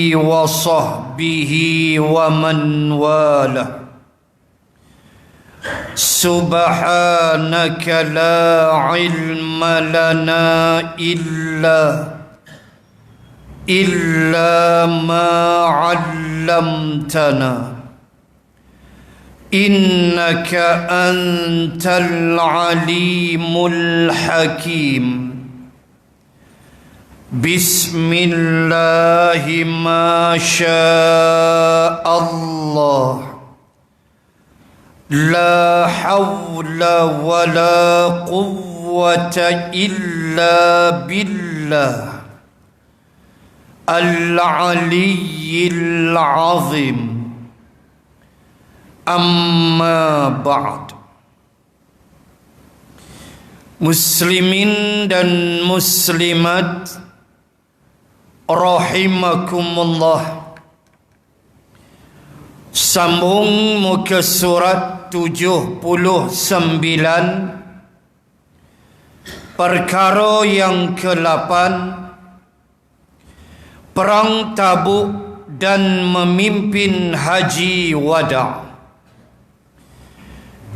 وصحبه ومن والاه. سبحانك لا علم لنا إلا ما علمتنا إنك أنت العليم الحكيم. بسم الله ما شاء الله لا حول ولا قوة إلا بالله العلي العظيم. أما بعد. Muslimin dan muslimat rahimakumullah. Sambung muka surat 79, perkara yang ke-8, Perang Tabuk dan memimpin haji wada'.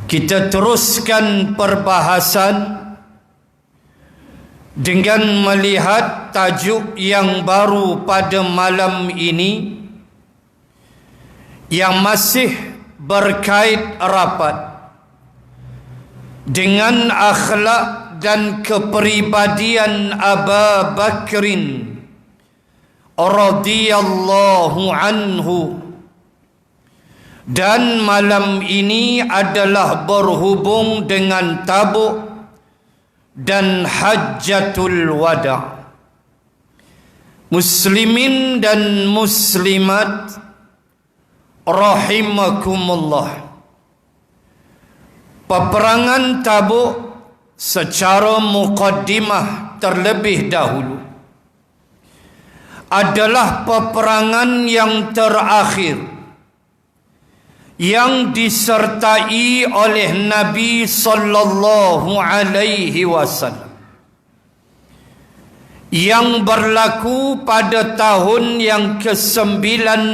Kita teruskan perbahasan dengan melihat tajuk yang baru pada malam ini, yang masih berkait rapat dengan akhlak dan kepribadian Abu Bakrin radhiyallahu anhu. Dan malam ini adalah berhubung dengan Tabuk dan Hajjatul Wada'. Muslimin dan muslimat rahimakumullah. Peperangan Tabuk secara muqaddimah terlebih dahulu adalah peperangan yang terakhir yang disertai oleh Nabi sallallahu alaihi wasallam, yang berlaku pada tahun yang ke-9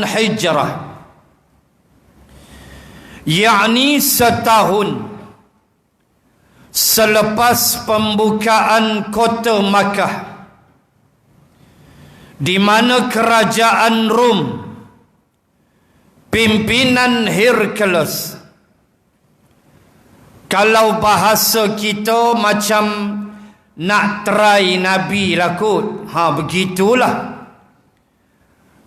Hijrah, yakni setahun selepas pembukaan kota Makkah, di mana kerajaan Rom pimpinan Hercules, kalau bahasa kita macam nak try Nabi lah kot. Begitulah.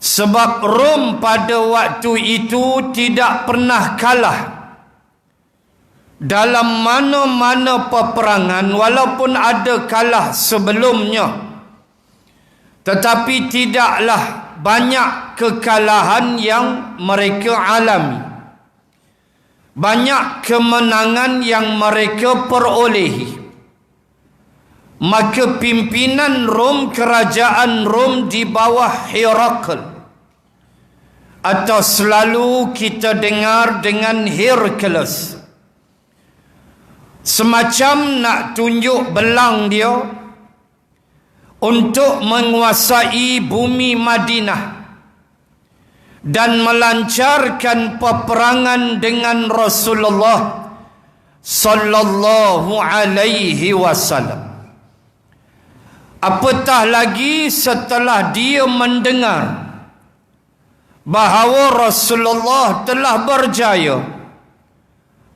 Sebab Rom pada waktu itu tidak pernah kalah dalam mana-mana peperangan, walaupun ada kalah sebelumnya, tetapi tidaklah banyak kekalahan yang mereka alami, banyak kemenangan yang mereka perolehi. Maka pimpinan Rom, kerajaan Rom di bawah Herakl, atau selalu kita dengar dengan Hercules, semacam nak tunjuk belang dia untuk menguasai bumi Madinah dan melancarkan peperangan dengan Rasulullah sallallahu alaihi wasallam. Apatah lagi setelah dia mendengar bahawa Rasulullah telah berjaya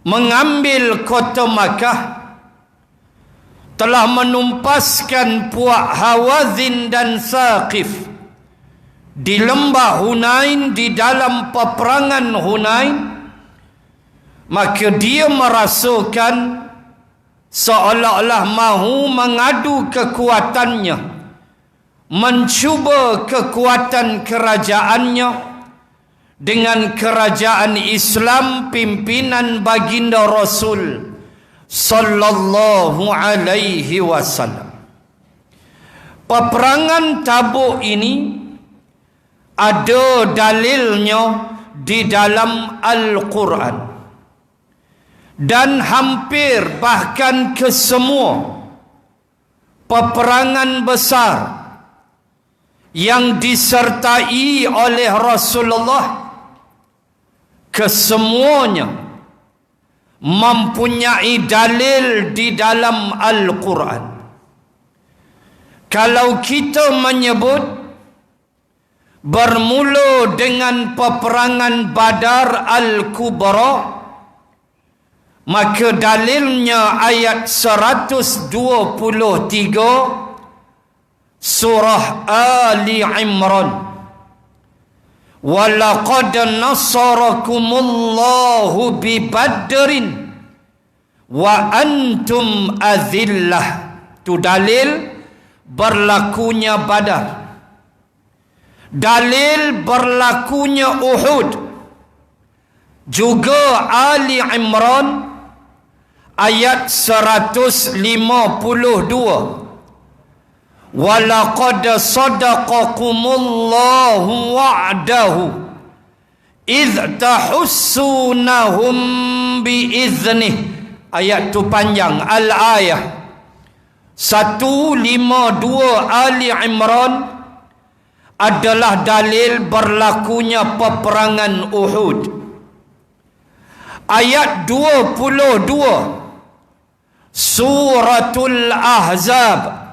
mengambil kota Makkah, telah menumpaskan puak Hawazin dan Saqif di lembah Hunain, di dalam peperangan Hunain, maka dia merasakan seolah-olah mahu mengadu kekuatannya, mencuba kekuatan kerajaannya dengan kerajaan Islam pimpinan baginda Rasul sallallahu alaihi wasallam. Peperangan Tabuk ini ada dalilnya di dalam Al-Quran, dan hampir bahkan kesemua peperangan besar yang disertai oleh Rasulullah kesemuanya mempunyai dalil di dalam Al-Quran. Kalau kita menyebut bermula dengan peperangan Badar Al-Kubra, maka dalilnya ayat 123 surah Ali Imran. وَلَقَدْ نَصَرَكُمُ اللَّهُ بِبَدْرٍ وَأَنْتُمْ أَذِلَّةٌ. Itu dalil berlakunya Badar. Dalil berlakunya Uhud. Juga Ali Imran ayat 152. وَلَقَدْ صَدَقَكُمُ اللَّهُ وَعْدَهُ إِذْ تَحُسُّونَهُمْ بِإِذْنِهِ. Ayat tu panjang. Al-ayah 152 Ali Imran adalah dalil berlakunya peperangan Uhud. Ayat 22 Suratul Ahzab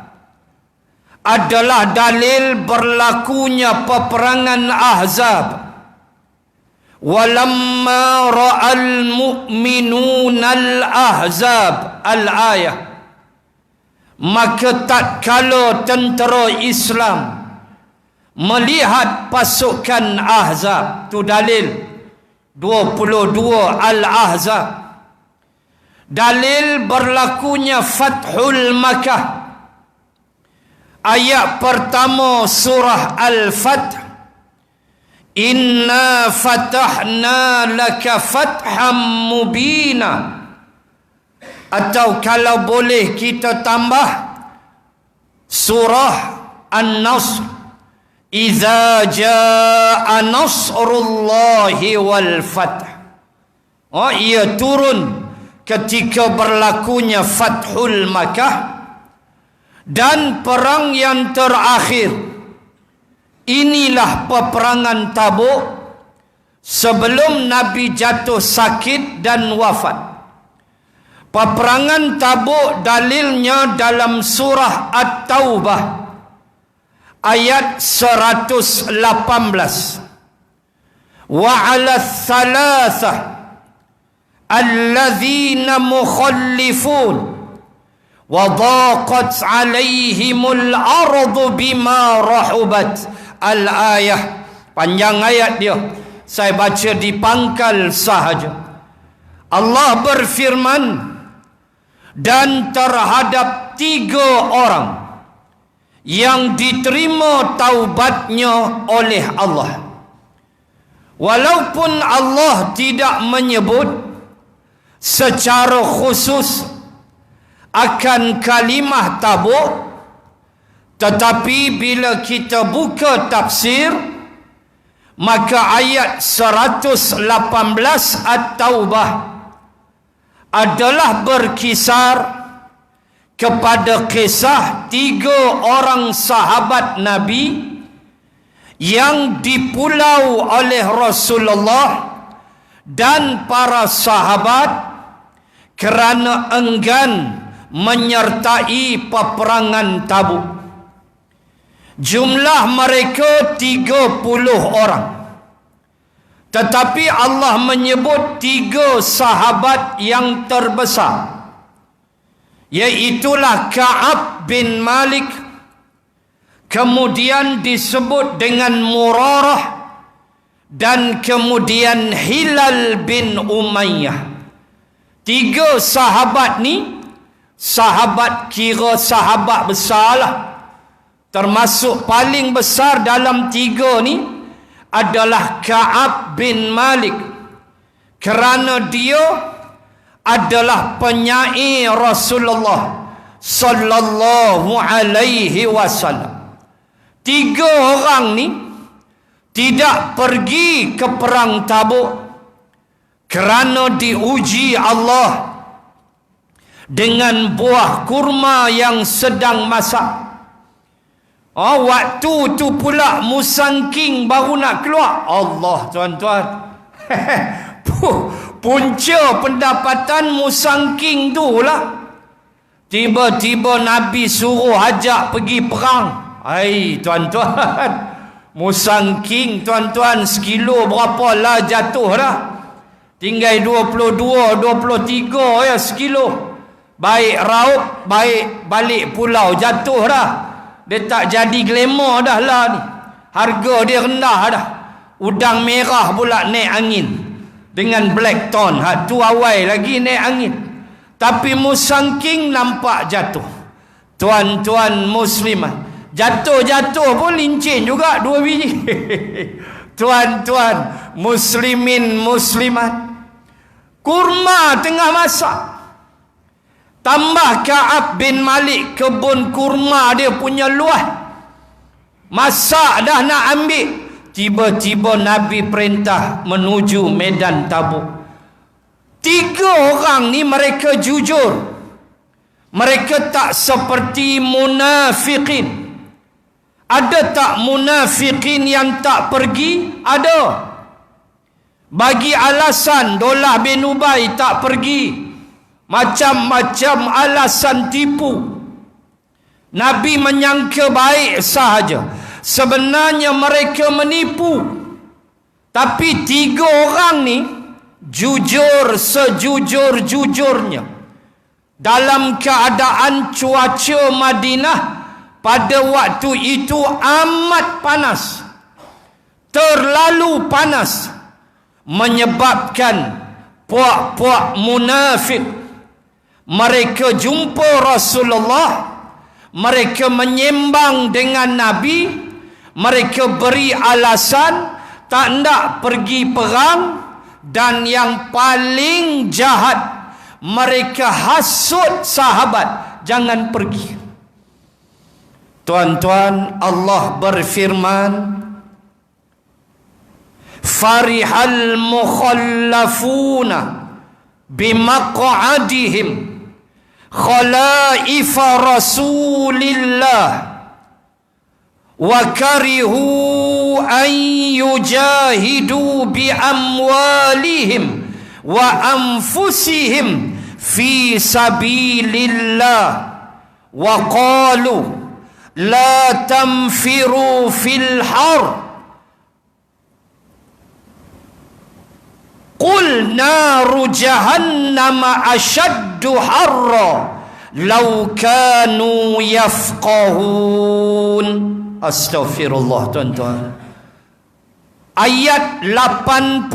adalah dalil berlakunya peperangan Ahzab. Walamma ra'al mu'minuna al-ahzab. Al-ayah. Maka tatkala tentera Islam melihat pasukan Ahzab, tu dalil 22 Al-Ahzab. Dalil berlakunya Fathul Makkah. Ayat pertama surah Al-Fath, Inna fatahna laka fatham mubina. Atau kalau boleh kita tambah surah An-Nasr, Iza jaa nasrullahi wal fath. Ia turun ketika berlakunya Fathul Makkah dan perang yang terakhir. Inilah peperangan Tabuk sebelum Nabi jatuh sakit dan wafat. Peperangan Tabuk dalilnya dalam surah At-Taubah ayat 118. Wa 'ala ats-tsalatsah alladzina mukhallifun وَضَاقَتْ عَلَيْهِمُ الْأَرْضُ بِمَا رَحُبَتْ. Al-ayah. Panjang ayat dia. Saya baca di pangkal sahaja. Allah berfirman, dan terhadap 3 orang yang diterima taubatnya oleh Allah. Walaupun Allah tidak menyebut secara khusus akan kalimah Tabuk, tetapi bila kita buka tafsir, maka ayat 118 At-Taubah adalah berkisar kepada kisah 3 orang sahabat Nabi yang dipulau oleh Rasulullah dan para sahabat kerana enggan menyertai peperangan Tabuk. Jumlah mereka 30 orang. Tetapi Allah menyebut 3 sahabat yang terbesar, iaitulah Ka'ab bin Malik, kemudian disebut dengan Murarah, dan kemudian Hilal bin Umayyah. 3 sahabat ni sahabat, kira sahabat besar lah. Termasuk paling besar dalam 3 ni adalah Ka'ab bin Malik, kerana dia adalah penyair Rasulullah sallallahu alaihi wasallam. 3 orang ni tidak pergi ke perang Tabuk kerana diuji Allah dengan buah kurma yang sedang masak. Oh, waktu tu pula musangking baru nak keluar. Allah, tuan-tuan. Punca pendapatan musangking tu lah. Tiba-tiba Nabi suruh ajak pergi perang. Hai, tuan-tuan. Musangking, tuan-tuan, sekilo berapa lah jatuh dah. Tinggal 22, 23 ya sekilo. Baik raup, baik balik pulau jatuh dah. Dia tak jadi glamour dah lah ni. Harga dia rendah dah. Udang merah pula naik angin. Dengan black tone. Tu awal lagi naik angin. Tapi musangking nampak jatuh. Tuan-tuan muslimah. Jatuh-jatuh pun lincin juga 2 biji. Tuan-tuan muslimin muslimat. Kurma tengah masak. Tambah Ka'ab bin Malik, kebun kurma dia punya luas. Masak dah nak ambil. Tiba-tiba Nabi perintah menuju medan Tabuk. 3 orang ni mereka jujur. Mereka tak seperti munafiqin. Ada tak munafiqin yang tak pergi? Ada. Bagi alasan Dolah bin Ubay tak pergi. Macam-macam alasan tipu. Nabi menyangka baik sahaja. Sebenarnya mereka menipu. Tapi 3 orang ni jujur sejujur-jujurnya. Dalam keadaan cuaca Madinah pada waktu itu amat panas. Terlalu panas. Menyebabkan puak-puak munafik mereka jumpa Rasulullah, mereka menyembang dengan Nabi, mereka beri alasan tak nak pergi perang, dan yang paling jahat, mereka hasut sahabat jangan pergi. Tuan-tuan, Allah berfirman, farihal mukhallafuna bimaq'adihim khalaifa rasulillah wa karihu an yujahidu bi amwalihim wa anfusihim fi sabilillah wa qalu la tanfiru fil har qul naru jahannama ashaddu harra law kanu yafqahun. Astaghfirullah, tuan-tuan. Ayat 81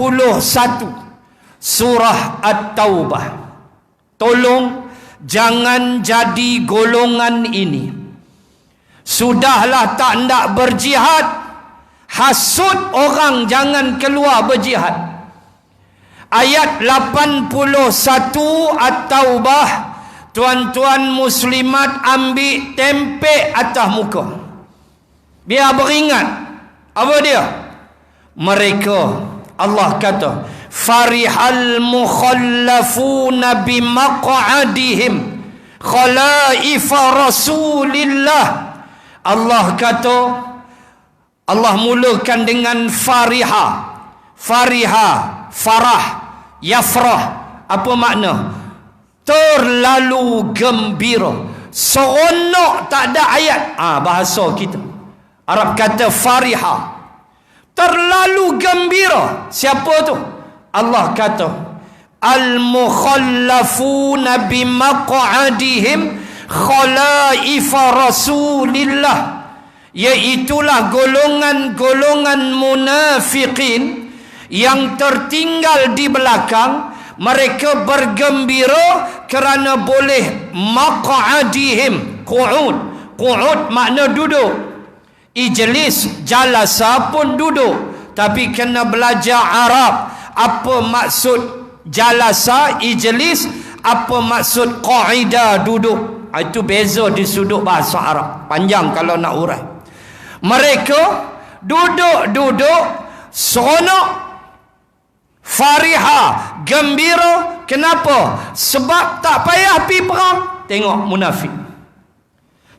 surah At-Taubah. Tolong jangan jadi golongan ini. Sudahlah tak nak berjihad, hasut orang jangan keluar berjihad. Ayat 81 At-Taubah, tuan-tuan muslimat ambil tempek atas muka. Biar beringat. Apa dia? Mereka, Allah kata, farihal mukhallafuna bimaq'adihim khalaifa rasulillah. Allah kata, Allah mulakan dengan fariha. Fariha, farah, yafrah. Apa makna? Terlalu gembira, seronok, tak ada ayat. Bahasa kita Arab kata fariha, terlalu gembira. Siapa tu? Allah kata al-mukhallafuna bimaq'adihim khalaifa rasulillah, iaitulah golongan-golongan munafiqin yang tertinggal di belakang. Mereka bergembira kerana boleh maq'adihim, qu'ud. Qu'ud makna duduk. Ijlis, jalasa pun duduk. Tapi kena belajar Arab. Apa maksud jalasa, ijlis, apa maksud qa'idah, duduk. Itu beza di sudut bahasa Arab. Panjang kalau nak urai. Mereka duduk-duduk seronok, fariha, gembira. Kenapa? Sebab tak payah pergi perang. Tengok munafik.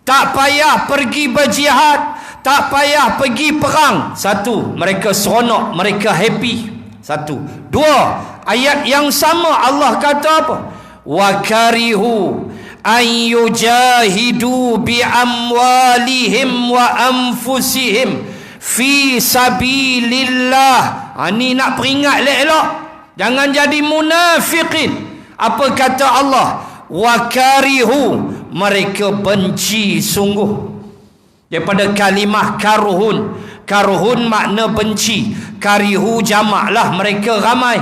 Tak payah pergi berjihad. tak payah pergi perang. Satu, mereka seronok, mereka happy. Satu. Dua, ayat yang sama Allah kata apa? Wa karihu an yujahidu bi amwalihim wa anfusihim fi sabilillah. Ini nak peringat elok-elok, jangan jadi munafiqin. Apa kata Allah? Wa karihu, mereka benci sungguh. Daripada kalimah karuhun. Karuhun makna benci, karihu jamaklah, mereka ramai.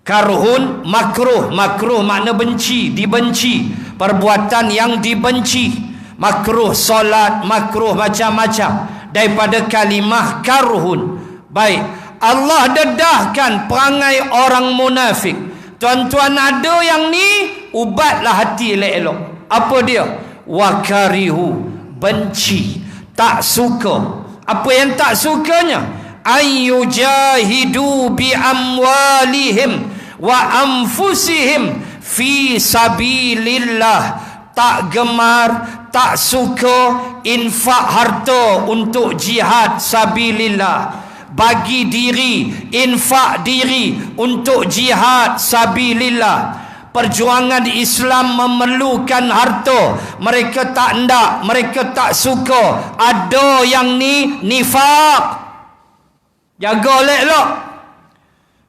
Karuhun makruh, makruh makna benci, dibenci, perbuatan yang dibenci. Makruh solat, makruh macam-macam daripada kalimah karuhun. Baik, Allah dedahkan perangai orang munafik. Tuan-tuan, ada yang ni ubatlah hati elok-elok. Apa dia? Wakarihu, benci, tak suka. Apa yang tak sukanya? Ayyujahidu bi amwalihim wa anfusihim fi sabilillah. Tak gemar, tak suka infak harta untuk jihad sabilillah. Bagi diri, infak diri untuk jihad sabilillah. Perjuangan Islam memerlukan harta. Mereka tak hendak, mereka tak suka. Ada yang ni nifaq. Jaga elok-elok.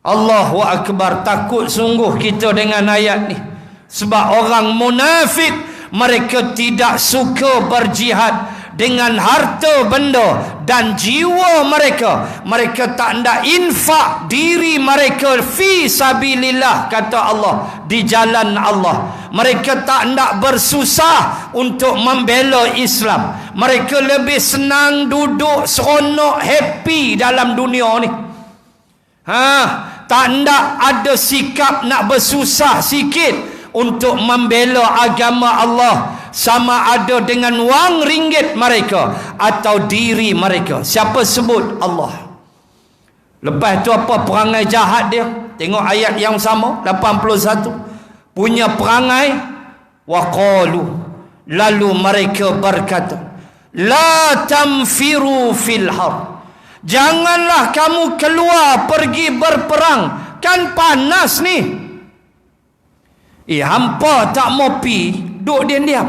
Allahu Akbar. Takut sungguh kita dengan ayat ni. Sebab orang munafik, mereka tidak suka berjihad dengan harta benda dan jiwa mereka. Mereka tak hendak infak diri mereka fi sabilillah, kata Allah, di jalan Allah. Mereka tak hendak bersusah untuk membela Islam. Mereka lebih senang duduk seronok happy dalam dunia ni. Tak hendak ada sikap nak bersusah sikit untuk membela agama Allah, sama ada dengan wang ringgit mereka atau diri mereka. Siapa sebut? Allah. Lepas tu apa perangai jahat dia? Tengok ayat yang sama 81. Punya perangai waqalu, lalu mereka berkata, la tamfiru fil har, janganlah kamu keluar pergi berperang, kan panas ni. Hampa tak mau pi, duduk diam-diam.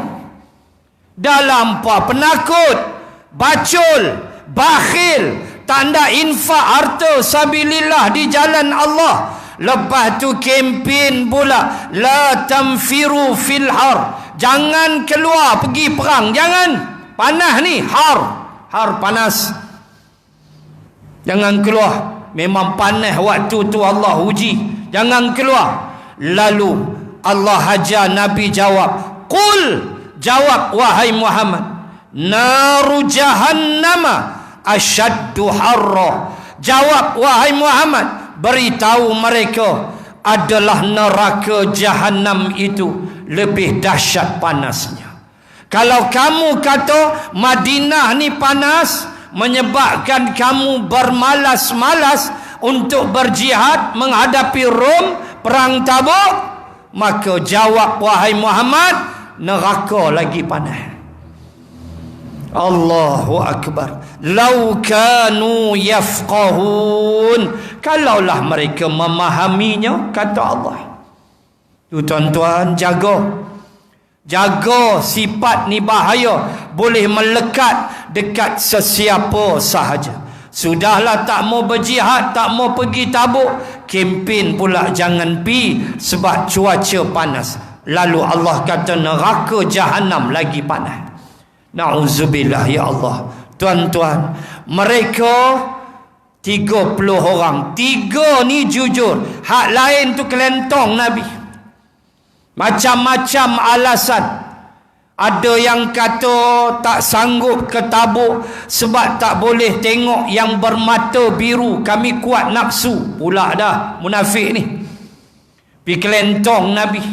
Dalam apa? Penakut, bacul, bakhil, tak nak infak harta sabilillah di jalan Allah. Lepas tu kempen pula, la tamfiru fil har, jangan keluar pergi perang, jangan. Panas ni, har panas. Jangan keluar. Memang panas waktu tu Allah uji. Jangan keluar. Lalu Allah hajar Nabi jawab, qul, jawab wahai Muhammad, naru jahannama asyaddu harra. Jawab wahai Muhammad, beritahu mereka, adalah neraka Jahannam itu lebih dahsyat panasnya. Kalau kamu kata Madinah ni panas, menyebabkan kamu bermalas-malas untuk berjihad menghadapi Rom, perang Tabuk, maka jawab wahai Muhammad, neraka lagi panas. Allahu Akbar. Lau kanu yafqahun, kalaulah mereka memahaminya, kata Allah. Tu tuan-tuan, jaga sifat ni bahaya, boleh melekat dekat sesiapa sahaja. Sudahlah tak mau berjihad, tak mau pergi Tabuk, kempen pula jangan pi sebab cuaca panas. Lalu Allah kata neraka Jahannam lagi panas. Na'udzubillah, ya Allah. Tuan-tuan, mereka 30 orang, 3 ni jujur, hak lain tu kelentong Nabi. Macam-macam alasan. Ada yang kata tak sanggup ke Tabuk sebab tak boleh tengok yang bermata biru, kami kuat nafsu. Pula dah munafik ni, pergi kelentong Nabi.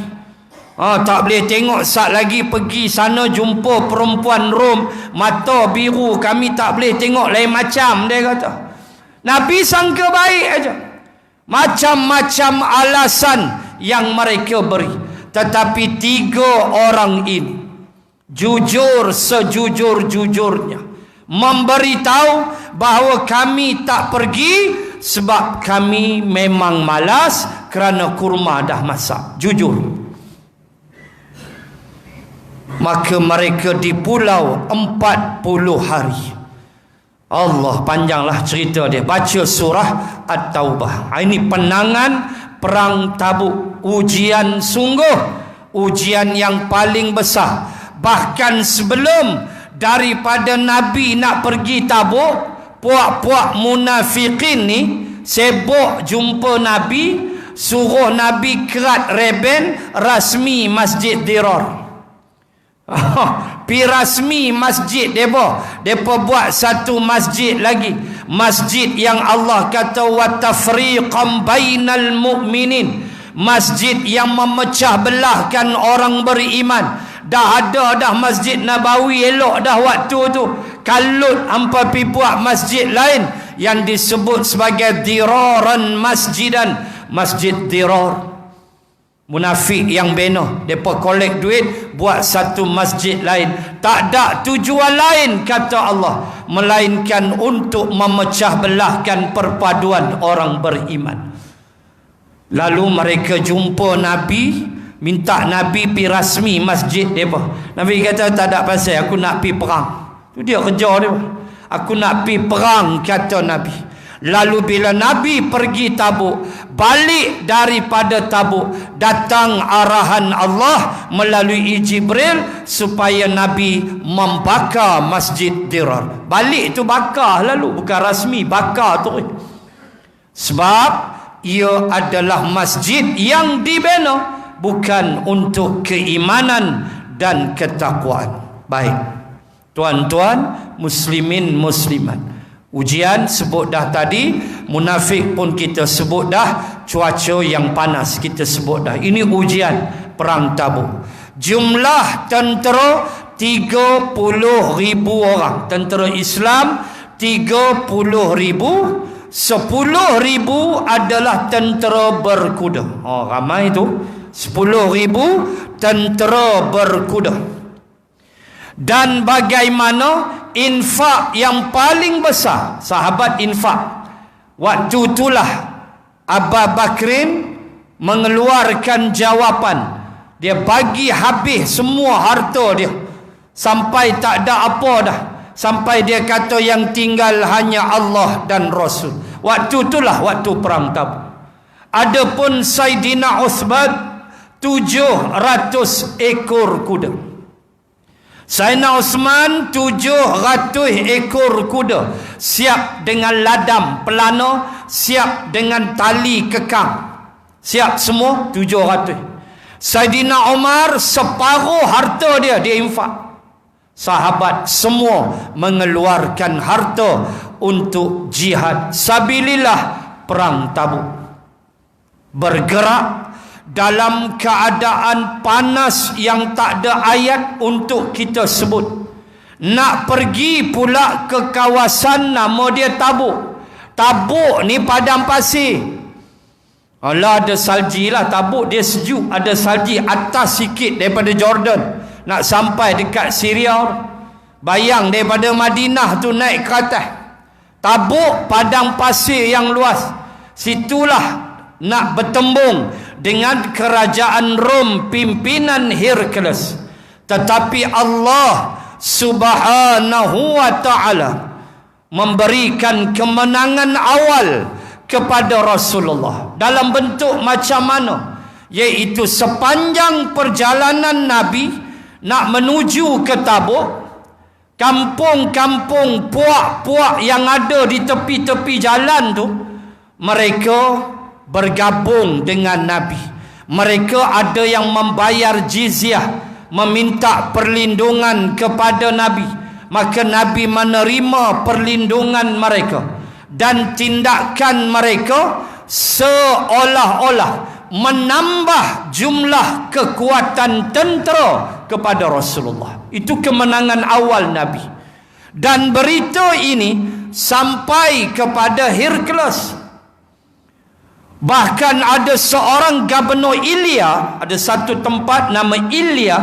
Tak boleh tengok, saat lagi pergi sana jumpa perempuan Rom mata biru, kami tak boleh tengok, lain macam, dia kata. Nabi sangka baik aja. Macam-macam alasan yang mereka beri. Tetapi 3 orang ini jujur sejujur-jujurnya, memberitahu bahawa kami tak pergi sebab kami memang malas kerana kurma dah masak. Jujur. Maka mereka di pulau 40 hari. Allah, panjanglah cerita dia. Baca surah At-Taubah. Ini penangan perang Tabuk. Ujian sungguh, ujian yang paling besar. Bahkan sebelum daripada Nabi nak pergi Tabuk, puak-puak munafikin ni sibuk jumpa Nabi, suruh Nabi kerat reben rasmi Masjid Dirar. Pi rasmi masjid depa buat satu masjid lagi, masjid yang Allah kata wa tafriqan bainal mu'minin, masjid yang memecah belahkan orang beriman. Dah ada dah Masjid Nabawi elok dah waktu tu, kalut hampa pi buat masjid lain yang disebut sebagai diraran masjidan, Masjid Dirar. Munafik yang bena, depa kolek duit buat satu masjid lain, tak ada tujuan lain kata Allah melainkan untuk memecah belahkan perpaduan orang beriman. Lalu mereka jumpa Nabi, minta Nabi pi rasmi masjid depa. Nabi kata tak ada pasal, aku nak pi perang. Tu dia kerja dia. Aku nak pi perang kata Nabi. Lalu bila Nabi pergi Tabuk, balik daripada Tabuk, datang arahan Allah melalui Jibril supaya Nabi membakar Masjid Dirar. Balik tu bakar lalu, bukan rasmi, bakar tu. Sebab ia adalah masjid yang dibina bukan untuk keimanan dan ketakwaan. Baik, tuan-tuan muslimin muslimat, ujian sebut dah tadi, munafik pun kita sebut dah, cuaca yang panas kita sebut dah. Ini ujian perang Tabuk. Jumlah tentera 30,000 orang, tentera Islam 30,000, 10,000 adalah tentera berkuda. Oh, ramai tu. 10,000 tentera berkuda. Dan bagaimana infak yang paling besar, sahabat infak, waktu itulah Abu Bakrin mengeluarkan jawapan. Dia bagi habis semua harta dia, sampai tak ada apa dah, sampai dia kata yang tinggal hanya Allah dan Rasul. Waktu itulah waktu perang Tabuk. Adapun Saidina Uthman 700 ekor kuda. Sayyidina Osman 700 ekor kuda, siap dengan ladam pelana, siap dengan tali kekang, siap semua 700. Sayyidina Umar separuh harta dia infak. Sahabat semua mengeluarkan harta untuk jihad sabilillah perang Tabuk. Bergerak dalam keadaan panas yang tak ada ayat untuk kita sebut. Nak pergi pula ke kawasan nama dia Tabuk. Tabuk ni padang pasir. Alah, ada salji lah. Tabuk dia sejuk, ada salji atas sikit daripada Jordan. Nak sampai dekat Syria. Bayang daripada Madinah tu naik ke atas. Tabuk padang pasir yang luas. Situlah nak bertembung dengan kerajaan Rom pimpinan Hercules. Tetapi Allah Subhanahu wa ta'ala memberikan kemenangan awal kepada Rasulullah dalam bentuk macam mana? Iaitu sepanjang perjalanan Nabi nak menuju ke Tabuk, kampung-kampung, puak-puak yang ada di tepi-tepi jalan tu, mereka bergabung dengan Nabi. Mereka ada yang membayar jizyah, meminta perlindungan kepada Nabi. Maka Nabi menerima perlindungan mereka, dan tindakan mereka seolah-olah menambah jumlah kekuatan tentera kepada Rasulullah. Itu kemenangan awal Nabi. Dan berita ini sampai kepada Hercules. Bahkan ada seorang Gubernur Ilya, ada satu tempat nama Ilya.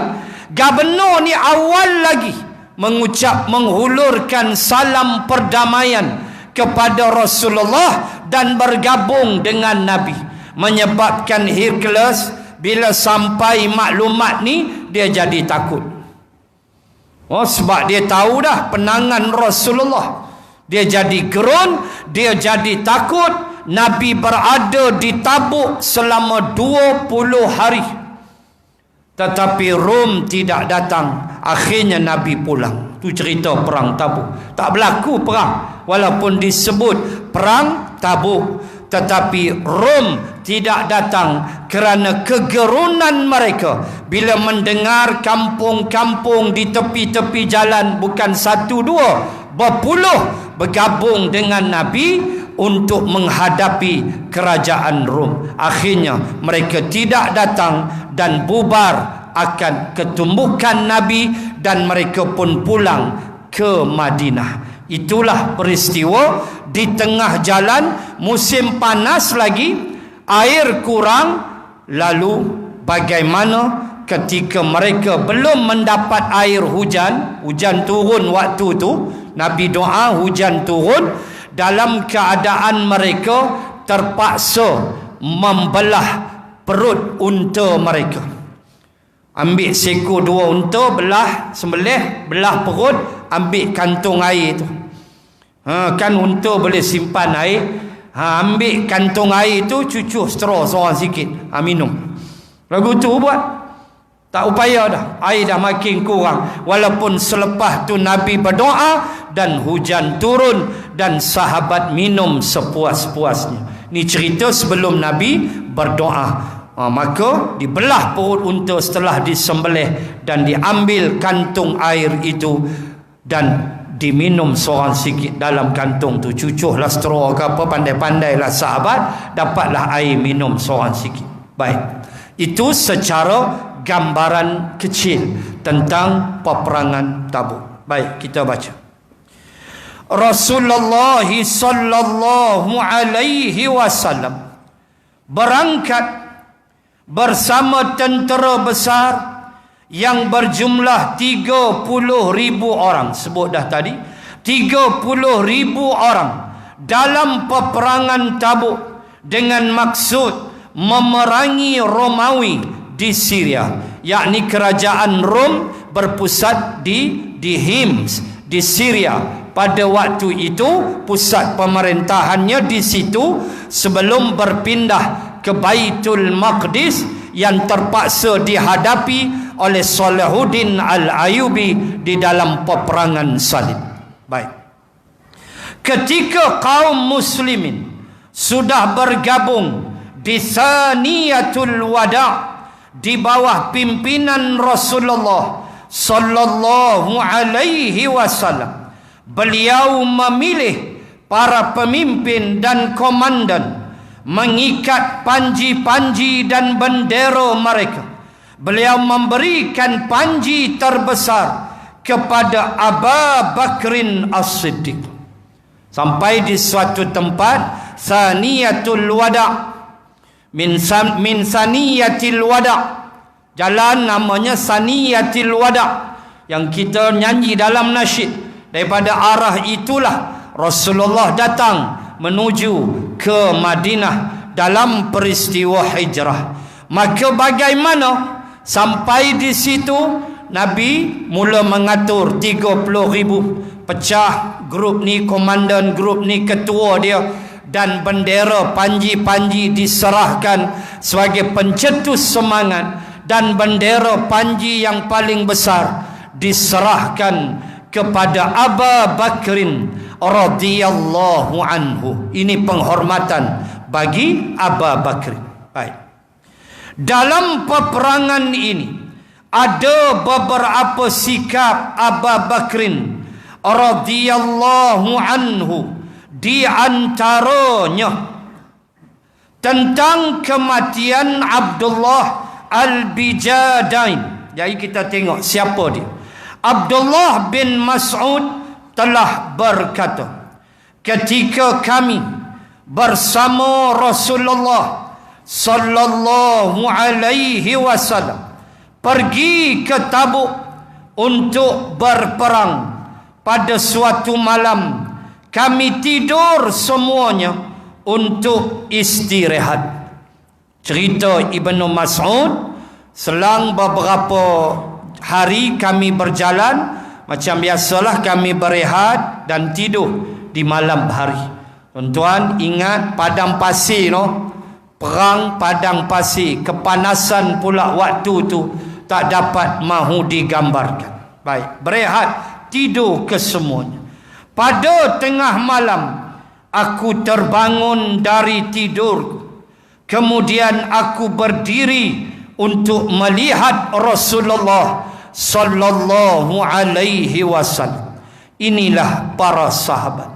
Gubernur ni awal lagi menghulurkan salam perdamaian kepada Rasulullah dan bergabung dengan Nabi. Menyebabkan Heraklius bila sampai maklumat ni, dia jadi takut. Sebab dia tahu dah penangan Rasulullah. Dia jadi gerun, dia jadi takut. Nabi berada di Tabuk selama 20 hari. Tetapi Rom tidak datang. Akhirnya Nabi pulang. Itu cerita perang Tabuk. Tak berlaku perang, walaupun disebut perang Tabuk. Tetapi Rom tidak datang kerana kegerunan mereka bila mendengar kampung-kampung di tepi-tepi jalan, bukan satu dua, berpuluh bergabung dengan Nabi untuk menghadapi kerajaan Rom. Akhirnya mereka tidak datang dan bubar akan ketumbukan Nabi, dan mereka pun pulang ke Madinah. Itulah peristiwa di tengah jalan, musim panas lagi, air kurang. Lalu bagaimana ketika mereka belum mendapat air hujan, hujan turun waktu tu, Nabi doa hujan turun. Dalam keadaan mereka terpaksa membelah perut unta mereka. Ambil seekor 2 unta, sembelih, belah perut, ambil kantung air tu. Kan unta boleh simpan air. Ambil kantung air tu, cucuk straw seorang sikit, minum. Lagu tu buat. Tak upaya dah, air dah makin kurang. Walaupun selepas tu Nabi berdoa dan hujan turun dan sahabat minum sepuas-puasnya. Ni cerita sebelum Nabi berdoa. Maka dibelah perut unta setelah disembelih dan diambil kantung air itu dan diminum seorang sikit dalam kantung tu. Cucuhlah straw ke apa, pandai-pandailah sahabat, dapatlah air minum seorang sikit. Baik, itu secara gambaran kecil tentang peperangan Tabuk. Baik, kita baca. Rasulullah sallallahu alaihi wasallam berangkat bersama tentera besar yang berjumlah 30,000 orang. Sebut dah tadi, 30,000 orang dalam peperangan Tabuk dengan maksud memerangi Romawi di Syria, yakni kerajaan Rom berpusat di Hims di Syria. Pada waktu itu pusat pemerintahannya di situ sebelum berpindah ke Baitul Maqdis yang terpaksa dihadapi oleh Salahuddin Al-Ayyubi di dalam peperangan salib. Baik. Ketika kaum muslimin sudah bergabung di Saniyatul Wada' di bawah pimpinan Rasulullah sallallahu alaihi wasallam, beliau memilih para pemimpin dan komandan, mengikat panji-panji dan bendera mereka. Beliau memberikan panji terbesar kepada Abu Bakrin As-Siddiq. Sampai di suatu tempat, Saniyatul Wada', min Saniyatil Wada', jalan namanya Saniyatil Wada', yang kita nyanyi dalam nasyid. Daripada arah itulah Rasulullah datang menuju ke Madinah dalam peristiwa hijrah. Maka bagaimana sampai di situ? Nabi mula mengatur 30,000, pecah, grup ni komandan, grup ni ketua dia, dan bendera panji-panji diserahkan sebagai pencetus semangat, dan bendera panji yang paling besar diserahkan kepada Abu Bakrin radhiyallahu anhu. Ini penghormatan bagi Abu Bakrin. Baik. Dalam peperangan ini ada beberapa sikap Abu Bakrin radhiyallahu anhu, di antaranya tentang kematian Abdullah Al-Bijadain. Jadi kita tengok siapa dia. Abdullah bin Mas'ud telah berkata, ketika kami bersama Rasulullah sallallahu alaihi wasallam pergi ke Tabuk untuk berperang. Pada suatu malam kami tidur semuanya untuk istirahat. Cerita Ibnu Mas'ud, selang beberapa hari kami berjalan, macam biasalah kami berehat dan tidur di malam hari. Tuan-tuan ingat padang pasir, no? Perang padang pasir, kepanasan pula waktu tu tak dapat mahu digambarkan. Baik, berehat, tidur kesemuanya. Pada tengah malam aku terbangun dari tidur. Kemudian aku berdiri untuk melihat Rasulullah sallallahu alaihi wasallam. Inilah para sahabat.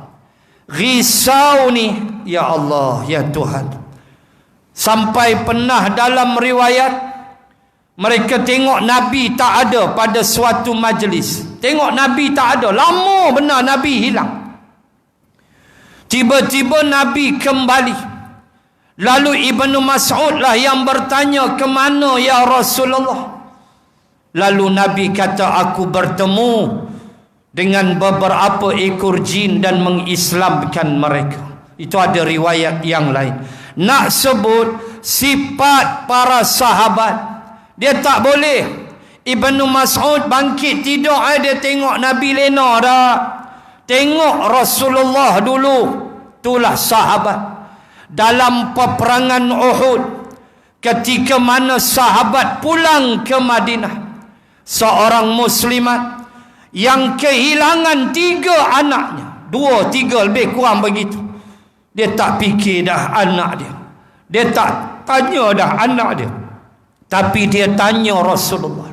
Risau ni, ya Allah, ya Tuhan. Sampai pernah dalam riwayat mereka tengok Nabi tak ada pada suatu majlis. Tengok Nabi tak ada, lama benar Nabi hilang. Tiba-tiba Nabi kembali. Lalu Ibnu Mas'ud lah yang bertanya, ke mana ya Rasulullah? Lalu Nabi kata, aku bertemu dengan beberapa ekor jin dan mengislamkan mereka. Itu ada riwayat yang lain. Nak sebut sifat para sahabat, dia tak boleh. Ibnu Mas'ud bangkit tidur, dia tengok Nabi lena dah. Tengok Rasulullah dulu. Itulah sahabat. Dalam peperangan Uhud, ketika mana sahabat pulang ke Madinah, seorang muslimat yang kehilangan 3 anaknya, 2, 3 lebih kurang begitu. Dia tak fikir dah anak dia. Dia tak tanya dah anak dia. Tapi dia tanya Rasulullah.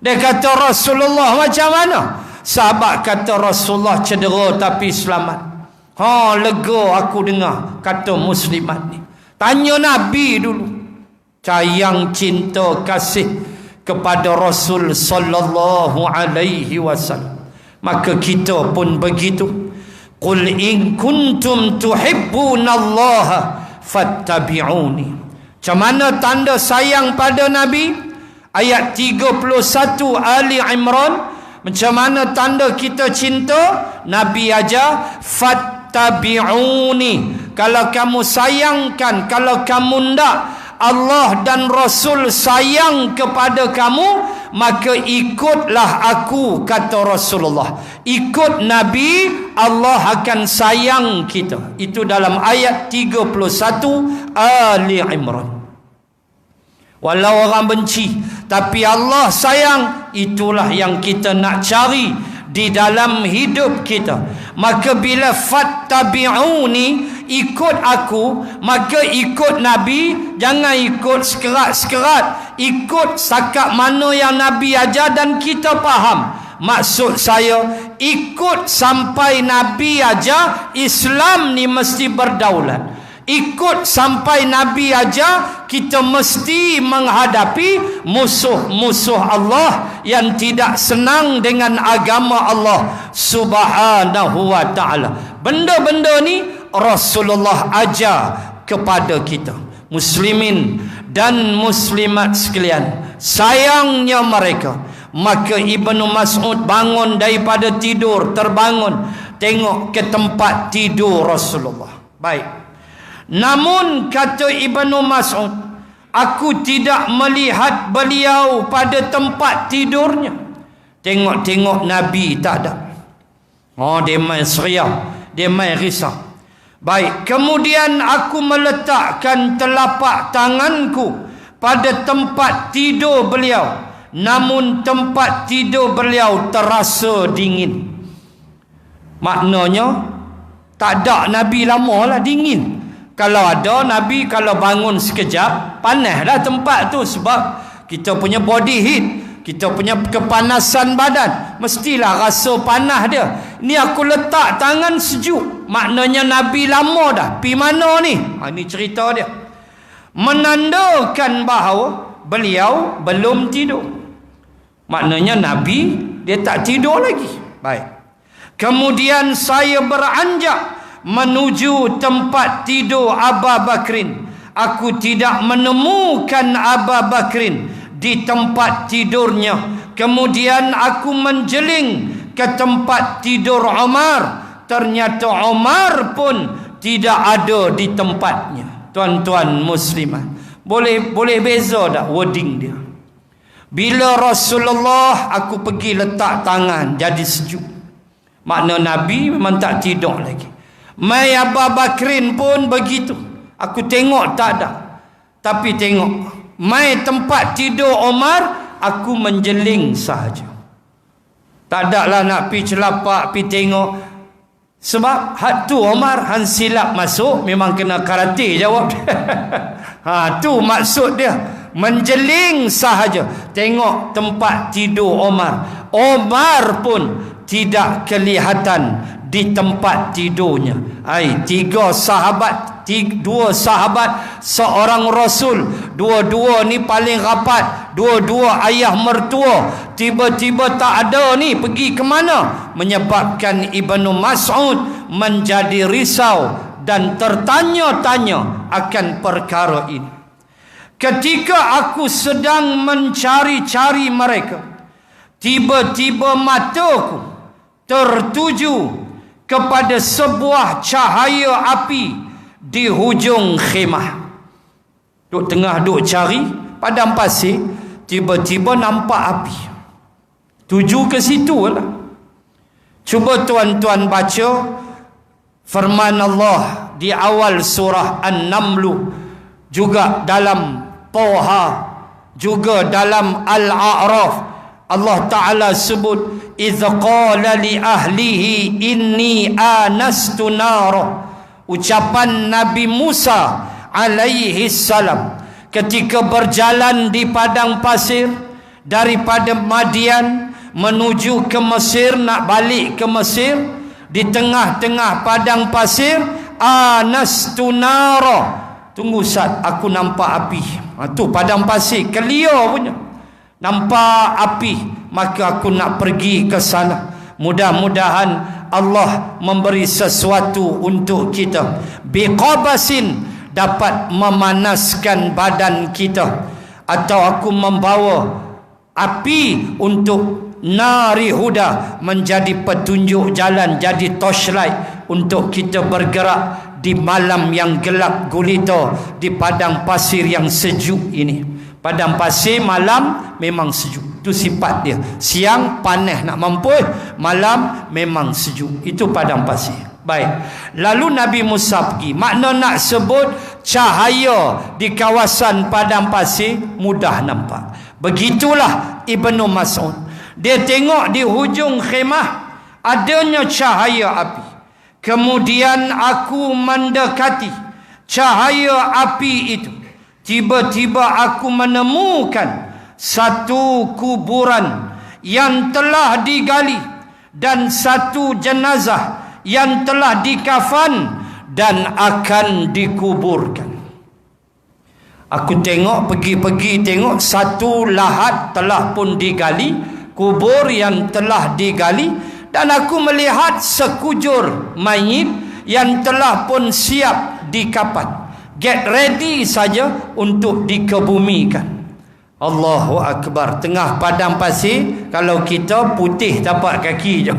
Dia kata, Rasulullah macam mana? Sahabat kata, Rasulullah cedera tapi selamat. Lega aku dengar, kata muslimat ni. Tanya Nabi dulu. Sayang cinta kasih kepada Rasul sallallahu alaihi wasallam. Maka kita pun begitu. Qul in kuntum tuhibbunallaha fattabi'uni. Macam mana tanda sayang pada Nabi? Ayat 31 Ali Imran. Macam mana tanda kita cinta? Nabi ajar fattabi'uni. Kalau kamu sayangkan, kalau kamu ndak Allah dan Rasul sayang kepada kamu, maka ikutlah aku, kata Rasulullah. Ikut Nabi, Allah akan sayang kita. Itu dalam ayat 31 Ali Imran. Walau orang benci, tapi Allah sayang. Itulah yang kita nak cari di dalam hidup kita. Maka bila fattabi'uni, ikut aku, maka ikut Nabi. Jangan ikut sekerat-sekerat. Ikut setakat mana yang Nabi ajar dan kita faham. Maksud saya, ikut sampai Nabi ajar Islam ni mesti berdaulat. Ikut sampai Nabi ajar kita mesti menghadapi musuh-musuh Allah yang tidak senang dengan agama Allah subhanahu wa ta'ala. Benda-benda ni Rasulullah ajar kepada kita. Muslimin dan muslimat sekalian, sayangnya mereka. Maka Ibnu Mas'ud bangun daripada tidur, terbangun, tengok ke tempat tidur Rasulullah. Baik. Namun kata Ibnu Mas'ud, aku tidak melihat beliau pada tempat tidurnya. Tengok-tengok Nabi tak ada. Dia main seriau, dia main risau. Baik, kemudian aku meletakkan telapak tanganku pada tempat tidur beliau. Namun tempat tidur beliau terasa dingin. Maknanya tak ada Nabi lama lah dingin. Kalau ada Nabi, kalau bangun sekejap, panas dah tempat tu. Sebab kita punya body heat, kita punya kepanasan badan, mestilah rasa panas dia. Ni aku letak tangan sejuk, maknanya Nabi lama dah. Pi mana ni? Ini cerita dia. Menandakan bahawa beliau belum tidur. Maknanya Nabi, dia tak tidur lagi. Baik. Kemudian saya beranjak menuju tempat tidur Abu Bakrin. Aku tidak menemukan Abu Bakrin di tempat tidurnya Kemudian aku menjeling ke tempat tidur Umar. Ternyata Umar pun tidak ada di tempatnya. Tuan-tuan muslimat, boleh beza tak wording dia? Bila Rasulullah, aku pergi letak tangan, jadi sejuk. Makna Nabi memang tak tidur lagi. Mai Abu Bakrin pun begitu. Aku tengok tak ada. Tapi tengok, mai tempat tidur Umar, aku menjeling sahaja. Tak ada lah nak pi celapak, pi tengok. Sebab hak tu Umar han silap masuk, memang kena karate jawab. Tu maksud dia. Menjeling sahaja tengok tempat tidur Umar. Umar pun tidak kelihatan di tempat tidurnya. Dua sahabat, seorang Rasul. Dua-dua ni paling rapat. Dua-dua ayah mertua. Tiba-tiba tak ada ni, pergi ke mana? Menyebabkan Ibnu Mas'ud menjadi risau dan tertanya-tanya akan perkara ini. Ketika aku sedang mencari-cari mereka, tiba-tiba mataku tertuju kepada sebuah cahaya api di hujung khemah. Duk tengah duk cari padang pasir, tiba-tiba nampak api. Tuju ke situ lah. Cuba tuan-tuan baca firman Allah di awal surah An-Naml, juga dalam Toha, juga dalam Al-A'raf. Allah Ta'ala sebut, "Idh qala li ahlihi inni anastu nara." Ucapan Nabi Musa alaihi salam ketika berjalan di padang pasir daripada Madian menuju ke Mesir, nak balik ke Mesir, di tengah-tengah padang pasir, anastu nara. Tunggu Ustaz, aku nampak api. Tu padang pasir, clear punya. Nampak api, maka aku nak pergi ke sana. Mudah-mudahan Allah memberi sesuatu untuk kita. Biqabasin, dapat memanaskan badan kita. Atau aku membawa api untuk nari huda, menjadi petunjuk jalan, jadi torchlight untuk kita bergerak di malam yang gelap gulita, di padang pasir yang sejuk ini. Padang pasir malam memang sejuk. Itu sifat dia. Siang panas nak mampus, malam memang sejuk. Itu padang pasir. Baik. Lalu Nabi Musa pergi. Makna nak sebut cahaya di kawasan padang pasir mudah nampak. Begitulah Ibnu Mas'ud. Dia tengok di hujung khemah adanya cahaya api. Kemudian aku mendekati cahaya api itu. Tiba-tiba aku menemukan satu kuburan yang telah digali dan satu jenazah yang telah dikafan dan akan dikuburkan. Aku tengok, pergi tengok, satu lahat telah pun digali, kubur yang telah digali, dan aku melihat sekujur mayit yang telah pun siap dikapan. Get ready saja untuk dikebumikan. Allahu Akbar. Tengah padang pasir, kalau kita putih tapak kaki je.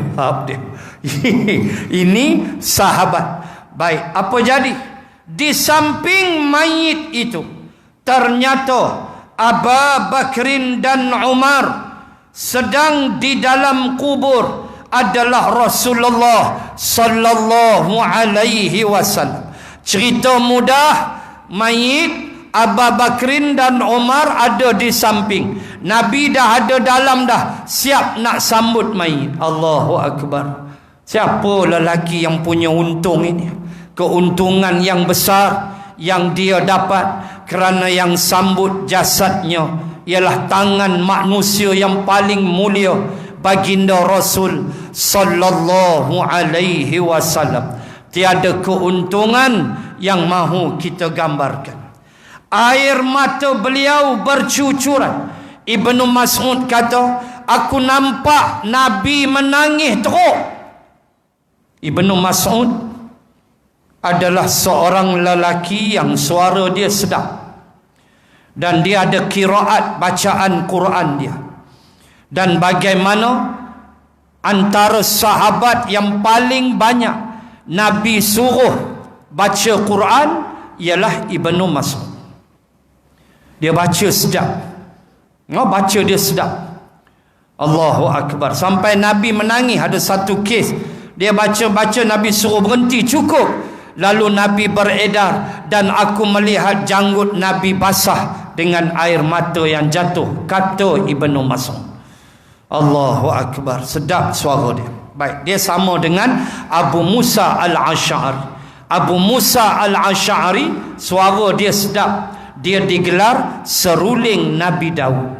Ini sahabat. Baik, apa jadi? Di samping mayit itu, ternyata Abu Bakrin dan Umar sedang di dalam kubur adalah Rasulullah sallallahu alaihi wasallam. Cerita mudah, mayit Abu Bakrin dan Umar ada di samping. Nabi dah ada dalam dah, siap nak sambut mayit. Allahu Akbar. Siapa lelaki yang punya untung ini? Keuntungan yang besar yang dia dapat kerana yang sambut jasadnya ialah tangan manusia yang paling mulia, baginda Rasul sallallahu alaihi wasallam. Tiada keuntungan yang mahu kita gambarkan. Air mata beliau bercucuran. Ibnu Mas'ud kata, aku nampak Nabi menangis teruk. Ibnu Mas'ud adalah seorang lelaki yang suara dia sedap, dan dia ada qiraat bacaan Quran dia. Dan bagaimana antara sahabat yang paling banyak Nabi suruh baca Quran ialah Ibnu Mas'ud. Dia baca sedap. Baca dia sedap. Allahu Akbar. Sampai Nabi menangis. Ada satu kes, dia baca-baca, Nabi suruh berhenti, cukup. Lalu Nabi beredar, dan aku melihat janggut Nabi basah dengan air mata yang jatuh, kata Ibnu Mas'ud. Allahu Akbar. Sedap suara dia. Baik, dia sama dengan Abu Musa Al-Asy'ari. Abu Musa Al-Asy'ari, suara dia sedap. Dia digelar seruling Nabi Daud.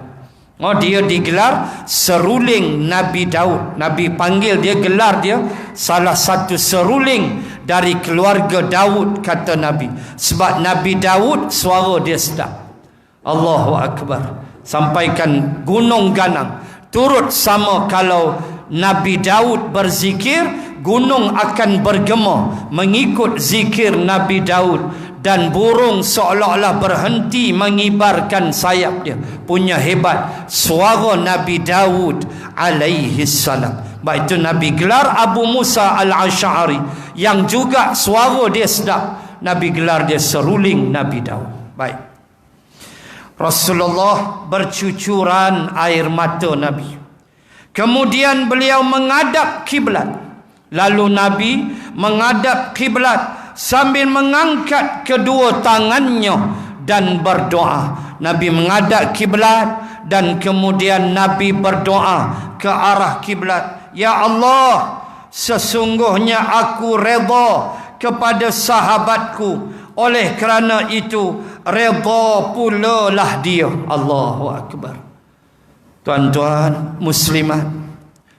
Dia digelar seruling Nabi Daud. Nabi panggil dia, gelar dia salah satu seruling dari keluarga Daud, kata Nabi. Sebab Nabi Daud suara dia sedap. Allahu Akbar. Sampaikan gunung ganang turut sama. Kalau Nabi Daud berzikir, gunung akan bergema mengikut zikir Nabi Daud. Dan burung seolah-olah berhenti mengibarkan sayap dia. Punya hebat suara Nabi Daud alaihi salam. Baik, itu Nabi gelar Abu Musa Al-Asy'ari, yang juga suara dia sedap. Nabi gelar dia seruling Nabi Daud. Baik, Rasulullah bercucuran air mata Nabi. Kemudian beliau menghadap kiblat. Lalu Nabi menghadap kiblat sambil mengangkat kedua tangannya dan berdoa. Nabi menghadap kiblat dan kemudian Nabi berdoa ke arah kiblat. Ya Allah, sesungguhnya aku redha kepada sahabatku, oleh kerana itu redha pula lah dia. Allahu Akbar. Tuan-tuan muslimat,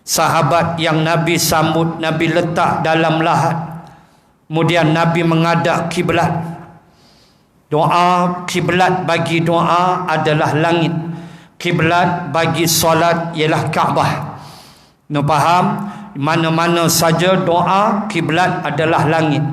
sahabat yang Nabi sambut, Nabi letak dalam lahat. Kemudian Nabi menghadap kiblat. Doa kiblat bagi doa adalah langit. Kiblat bagi solat ialah Kaabah. Faham? Mana-mana saja doa, kiblat adalah langit.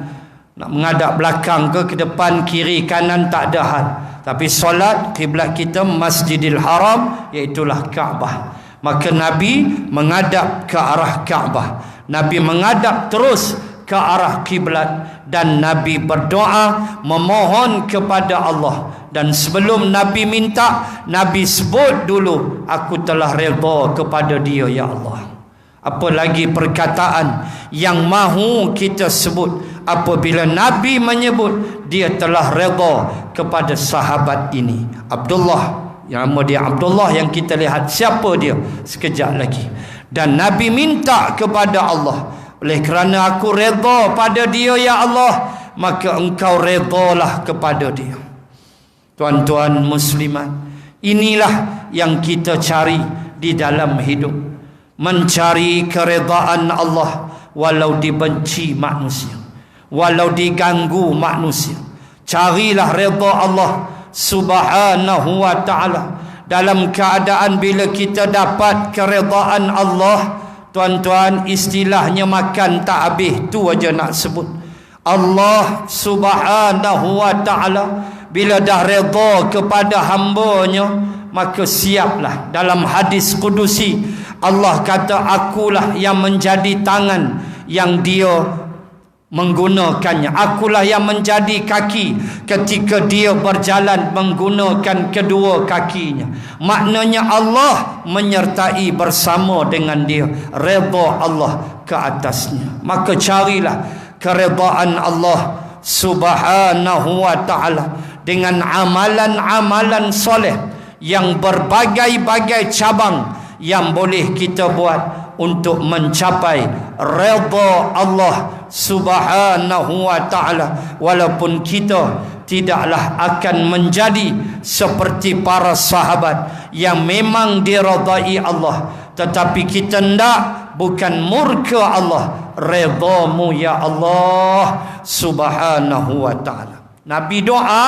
Nak menghadap belakang ke depan, kiri, kanan, tak ada hal. Tapi solat, kiblat kita Masjidil Haram, iaitulah Kaabah. Maka Nabi menghadap ke arah Kaabah. Nabi menghadap terus ke arah kiblat, dan Nabi berdoa memohon kepada Allah. Dan sebelum Nabi minta, Nabi sebut dulu, aku telah redha kepada dia ya Allah. Apa lagi perkataan yang mahu kita sebut apabila Nabi menyebut dia telah redha kepada sahabat ini, Abdullah, yang nama dia Abdullah, yang kita lihat siapa dia sekejap lagi. Dan Nabi minta kepada Allah, oleh kerana aku redha pada dia ya Allah, maka engkau redhalah kepada dia. Tuan-tuan muslimat, inilah yang kita cari di dalam hidup. Mencari keredaan Allah walau dibenci manusia, walau diganggu manusia. Carilah redha Allah subhanahu wa ta'ala. Dalam keadaan bila kita dapat keredaan Allah, tuan-tuan, istilahnya makan tak habis, tu aja nak sebut. Allah subhanahu wa ta'ala bila dah redha kepada hamba-Nya, maka siaplah. Dalam hadis kudusi, Allah kata, akulah yang menjadi tangan yang dia menggunakannya, akulah yang menjadi kaki ketika dia berjalan menggunakan kedua kakinya. Maknanya Allah menyertai bersama dengan dia, redha Allah ke atasnya. Maka carilah keredaan Allah subhanahu wa ta'ala dengan amalan-amalan soleh yang berbagai-bagai cabang yang boleh kita buat untuk mencapai redha Allah subhanahu wa ta'ala. Walaupun kita tidaklah akan menjadi seperti para sahabat yang memang diredai Allah, tetapi kita hendak bukan murka Allah, redha-Mu ya Allah subhanahu wa ta'ala. Nabi doa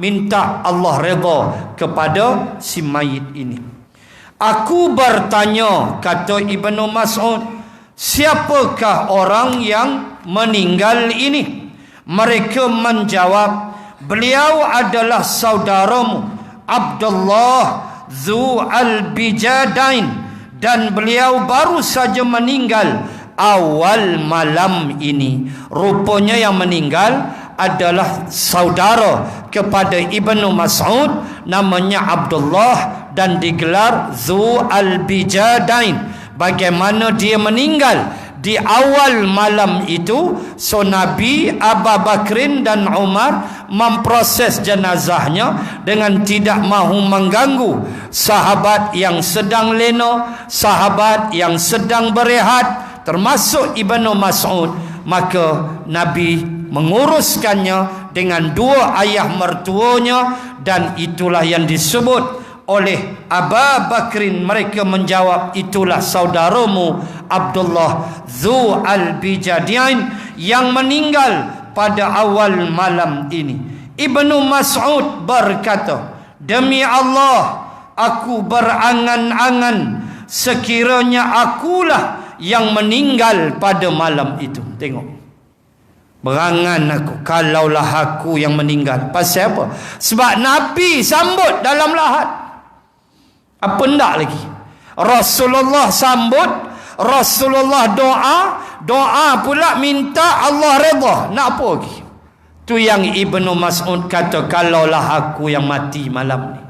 minta Allah redha kepada si mayit ini. Aku bertanya, kata Ibnu Mas'ud, siapakah orang yang meninggal ini? Mereka menjawab, beliau adalah saudaramu Abdullah Zu Al-Bijadain dan beliau baru saja meninggal awal malam ini. Rupanya yang meninggal adalah saudara kepada Ibnu Mas'ud, namanya Abdullah dan digelar Zu al-Bijadain. Bagaimana dia meninggal di awal malam itu? So Nabi, Abu Bakrin dan Umar memproses jenazahnya dengan tidak mahu mengganggu sahabat yang sedang lena, sahabat yang sedang berehat, termasuk Ibnu Mas'ud. Maka Nabi menguruskannya dengan dua ayah mertuanya, dan itulah yang disebut oleh Abu Bakrin. Mereka menjawab, itulah saudaramu Abdullah Zu al-Bijadain yang meninggal pada awal malam ini. Ibnu Mas'ud berkata, demi Allah, aku berangan-angan sekiranya akulah yang meninggal pada malam itu. Tengok, berangan aku, kalaulah aku yang meninggal. Pasal apa? Sebab Nabi sambut dalam lahat. Apa ndak lagi? Rasulullah sambut, Rasulullah doa pula minta Allah redha. Nak apa lagi? Tu yang Ibnu Mas'ud kata, kalaulah aku yang mati malam ni.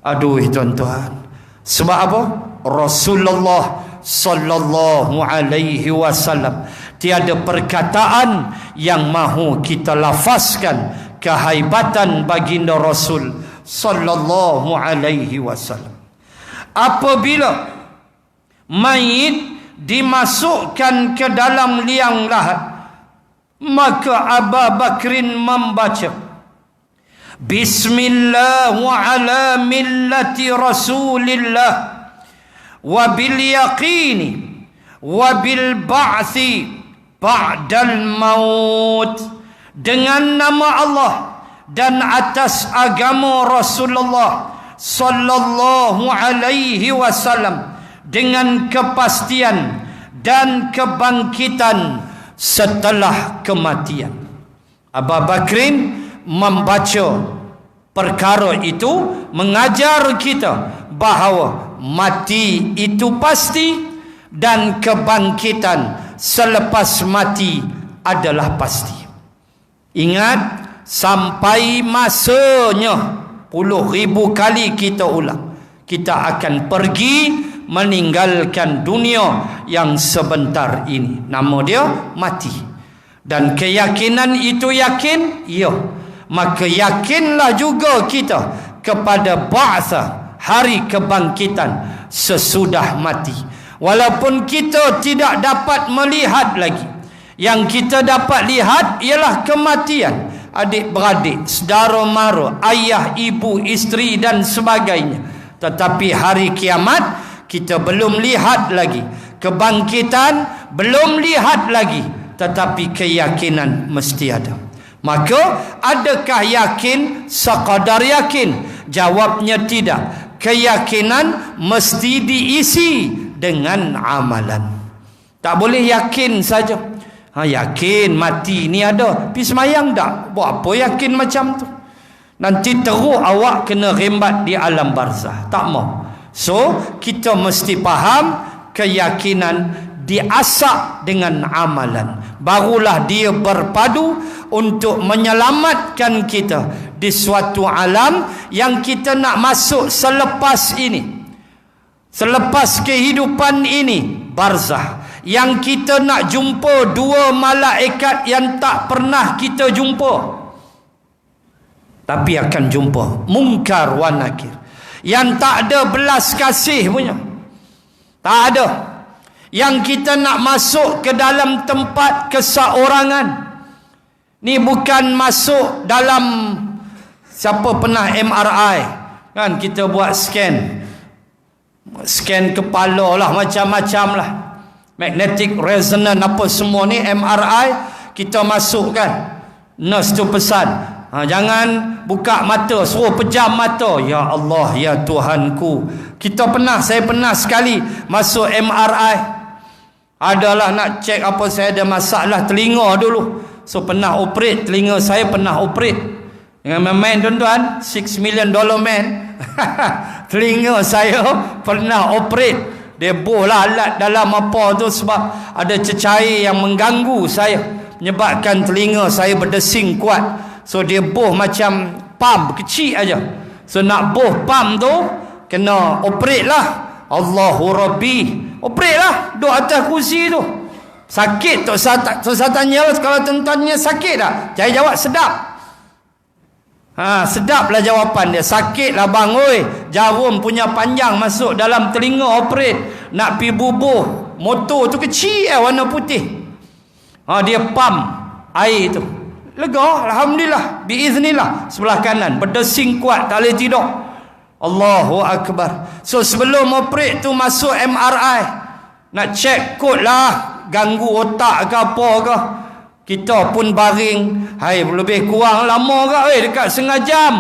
Aduh tuan-tuan. Sebab apa? Rasulullah sallallahu alaihi wasallam, tiada perkataan yang mahu kita lafazkan kehaibatan baginda Rasul sallallahu alaihi wasallam. Apabila mayit dimasukkan ke dalam liang lahat, maka Abu Bakrin membaca Bismillah wa ala millati Rasulillah wa bil yaqini wa bil ba'thi ba'dal maut. Dengan nama Allah dan atas agama Rasulullah sallallahu alaihi wasallam, dengan kepastian dan kebangkitan setelah kematian. Abu Bakrin membaca perkara itu, mengajar kita bahawa mati itu pasti dan kebangkitan selepas mati adalah pasti. Ingat, sampai masanya, puluh ribu kali kita ulang, kita akan pergi meninggalkan dunia yang sebentar ini. Nama dia mati. Dan keyakinan itu yakin? Ya. Maka yakinlah juga kita kepada ba'tha, hari kebangkitan sesudah mati. Walaupun kita tidak dapat melihat lagi, yang kita dapat lihat ialah kematian adik-beradik, saudara mara, ayah, ibu, isteri dan sebagainya. Tetapi hari kiamat kita belum lihat lagi, kebangkitan belum lihat lagi, tetapi keyakinan mesti ada. Maka adakah yakin sekadar yakin? Jawabnya tidak. Keyakinan mesti diisi dengan amalan. Tak boleh yakin saja. Yakin mati ni ada, pergi semayang tak? Buat apa yakin macam tu? Nanti teruk awak kena rembat di alam barzah. Tak mau. So kita mesti faham, keyakinan diasak dengan amalan, barulah dia berpadu untuk menyelamatkan kita di suatu alam yang kita nak masuk selepas ini, selepas kehidupan ini, barzah, yang kita nak jumpa dua malaikat yang tak pernah kita jumpa, tapi akan jumpa, Munkar wa Nakir, yang tak ada belas kasih punya, tak ada. Yang kita nak masuk ke dalam tempat keseorangan. Ni bukan masuk dalam, siapa pernah MRI kan, kita buat scan kepala lah, macam-macam lah, magnetic resonance apa semua ni, MRI kita masuk kan. Nurse tu pesan, jangan buka mata, suruh pejam mata. Ya Allah, ya Tuhanku. Saya pernah sekali masuk MRI. Adalah nak cek apa, saya ada masalah telinga dulu. So pernah operate, telinga saya pernah operate. Dengan main tuan-tuan, $6 million man. Telinga saya pernah operate Dia bohlah alat dalam apa tu sebab ada cecair yang mengganggu saya, menyebabkan telinga saya berdesing kuat. So dia boh macam pump kecil aja. So nak boh pump tu kena operate lah. Allahu Rabbi, operate lah, duduk atas kursi tu. Sakit tak? Saya tanya kalau tuan-tuannya sakit tak? Saya jawab sedap. Sedaplah jawapan dia. Sakit lah bang, oi. Jarum punya panjang masuk dalam telinga, operate. Nak pi bubuh motor tu kecil warna putih. Dia pump air tu. Lega, alhamdulillah, biiznillah. Sebelah kanan berdesing kuat, tak boleh tidur. Allahu Akbar. So sebelum operate tu masuk MRI, nak check kod lah, ganggu otak ke apa ke. Kita pun baring, lebih kurang lama ke dekat setengah jam.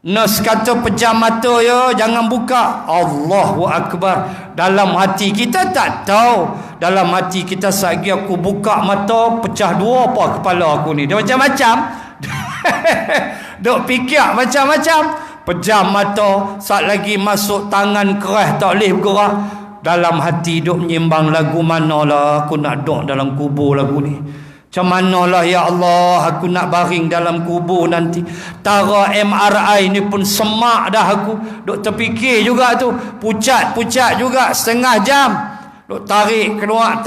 Nurse kata pejam mata ya, jangan buka. Allahu Akbar. Dalam hati kita tak tahu, dalam hati kita sagi aku buka mata, pecah dua apa kepala aku ni. Dia macam-macam. Duk fikir macam-macam. Pejam mata, saat lagi masuk tangan keras tak boleh bergerak. Dalam hati duk menyimbang lagu manalah aku nak duduk dalam kubur lagu ni. Macam manalah ya Allah aku nak baring dalam kubur nanti. Tara MRI ni pun semak dah aku. Duk terfikir juga tu. Pucat juga setengah jam. Duk tarik keluar.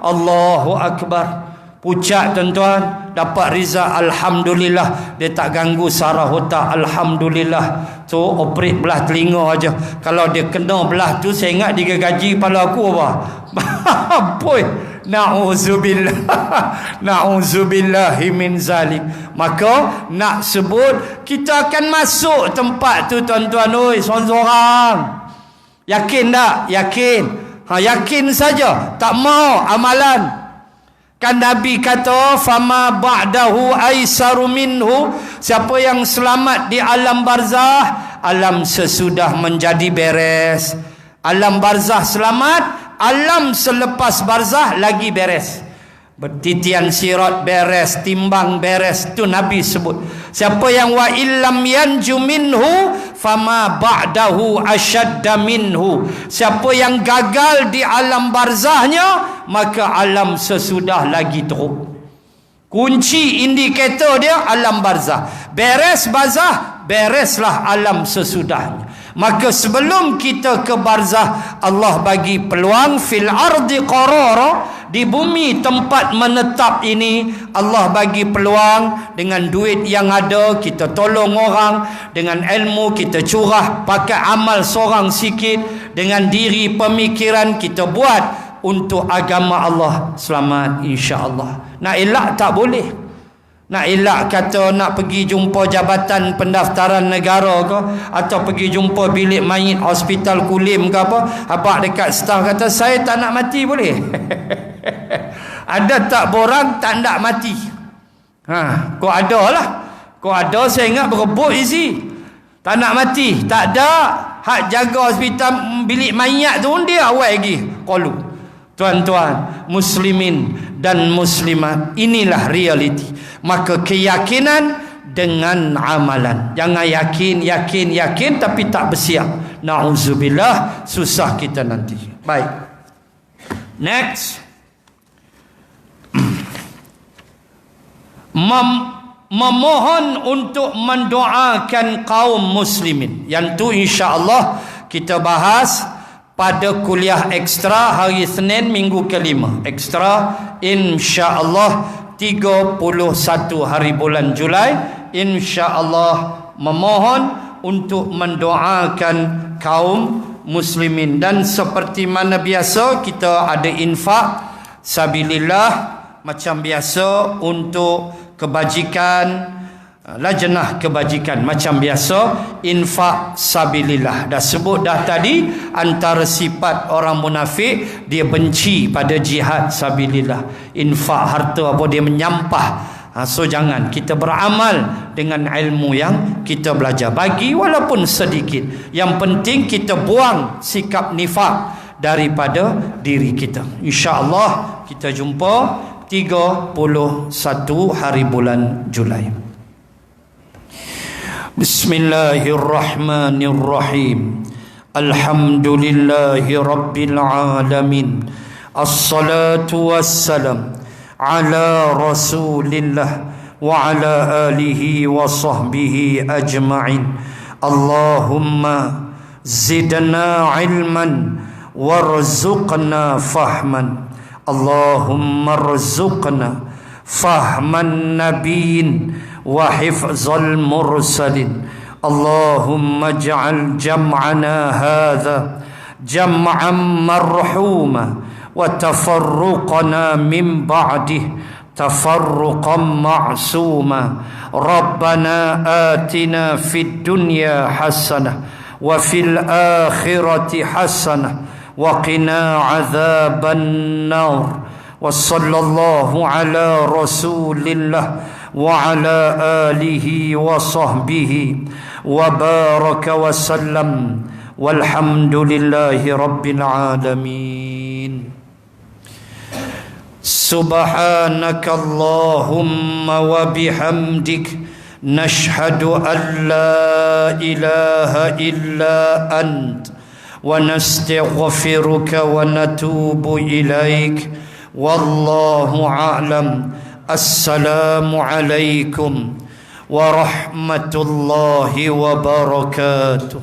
Allahu Akbar. Pucat tuan-tuan, dapat result alhamdulillah. Dia tak ganggu saraf otak, alhamdulillah. So operate belah telinga aja. Kalau dia kena belah tu, saya ingat dia gaji kepala aku apa. Boy, na'udzubillah. Na'udzubillahi min zalik. Maka nak sebut, kita akan masuk tempat tu tuan-tuan, oi, seorang-seorang. Yakin tak? Yakin. Yakin saja, tak mau amalan. Kan Nabi kata fama ba'dahu aisaru minhu, siapa yang selamat di alam barzah, alam sesudah menjadi beres. Alam barzah selamat, alam selepas barzah lagi beres. Bertitian sirat beres, timbang beres, tu Nabi sebut. Siapa yang wa illam yanju minhu fama ba'dahu ashadda minhu. Siapa yang gagal di alam barzahnya, maka alam sesudah lagi teruk. Kunci indikator dia alam barzah. Beres barzah, bereslah alam sesudahnya. Maka sebelum kita ke barzah, Allah bagi peluang fil ardi qarara, di bumi tempat menetap ini Allah bagi peluang. Dengan duit yang ada kita tolong orang, dengan ilmu kita curah, pakai amal seorang sikit, dengan diri pemikiran kita buat untuk agama Allah selamat insya-Allah. Nak elak tak boleh. Nak elak kata nak pergi jumpa jabatan pendaftaran negara ke, atau pergi jumpa bilik mayit hospital Kulim ke apa, abang dekat staf kata saya tak nak mati, boleh? Ada tak borang tak nak mati? Kau ada lah. Kau ada, saya ingat berebut isi. Tak nak mati, tak ada. Hak jaga hospital bilik mayat tu dia awal lagi qalu. Tuan-tuan muslimin dan muslimat, inilah realiti. Maka keyakinan dengan amalan. Jangan yakin tapi tak bersiap. Na'udzubillah, susah kita nanti. Baik. Next. Memohon untuk mendoakan kaum muslimin. Yang tu insya-Allah kita bahas pada kuliah ekstra hari Senin minggu ke-5. Ekstra insya-Allah 31 hari bulan Julai, insya-Allah memohon untuk mendoakan kaum muslimin. Dan seperti mana biasa kita ada infak sabilillah macam biasa, untuk kebajikan, lajnah kebajikan macam biasa, infak sabilillah. Dah sebut dah tadi, antara sifat orang munafik, dia benci pada jihad sabilillah. Infak harta apa, dia menyampah. So jangan, kita beramal dengan ilmu yang kita belajar, bagi walaupun sedikit. Yang penting kita buang sikap nifak daripada diri kita. InsyaAllah kita jumpa 31 hari bulan Julai. Bismillahirrahmanirrahim. الحمد لله رب العالمين. الصلاة والسلام على رسول الله وعلى آله وصحبه أجمعين. اللهم زدنا علما وارزقنا فهما. اللهم ارزقنا فهم النبيين وحفظ المرسلين. اللهم اجعل جمعنا هذا جمعا مرحوما وتفرقنا من بعده تفرقا معصوما. ربنا آتنا في الدنيا حسنة وفي الآخرة حسنة وقنا عذاب النار. وصلى الله على رسول الله وعلى آله وصحبه وبارك وسلم والحمد لله رب العالمين. سبحانك اللهم وبحمدك نشهد أن لا إله إلا أنت ونستغفرك ونتوب إليك. والله أعلم. السلام عليكم ورحمة الله وبركاته.